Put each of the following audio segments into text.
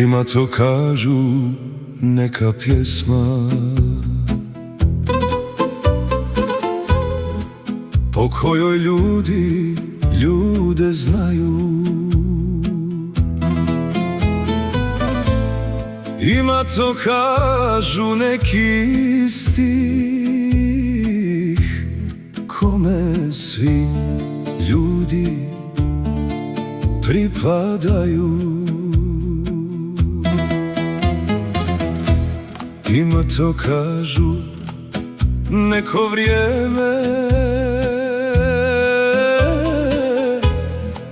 Ima to kažu neka pjesma po kojoj ljudi ljude znaju. Ima to kažu neki stih kome svi ljudi pripadaju. Ima to kažu neko vrijeme,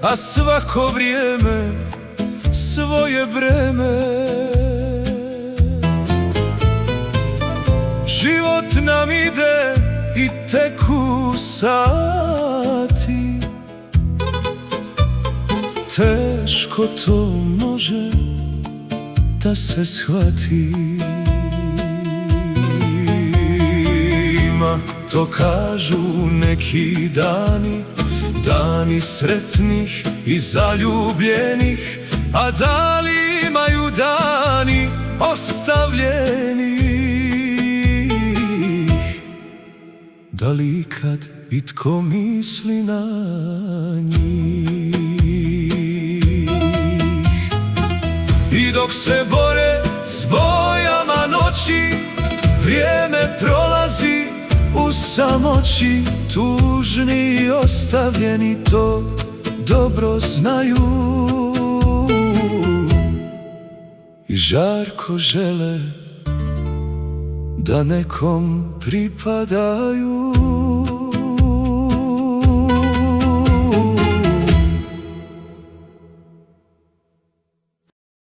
a svako vrijeme svoje breme. Život nam ide i teku sati, teško to može da se shvati. Ima to kažu neki dani, dani sretnih i zaljubljenih, a da li imaju dani ostavljenih? Da li ikad itko misli na njih? I dok se bore s bojama noći, vrijeme prolazi u samoći. Tužni i ostavljeni to dobro znaju i žarko žele da nekom pripadaju.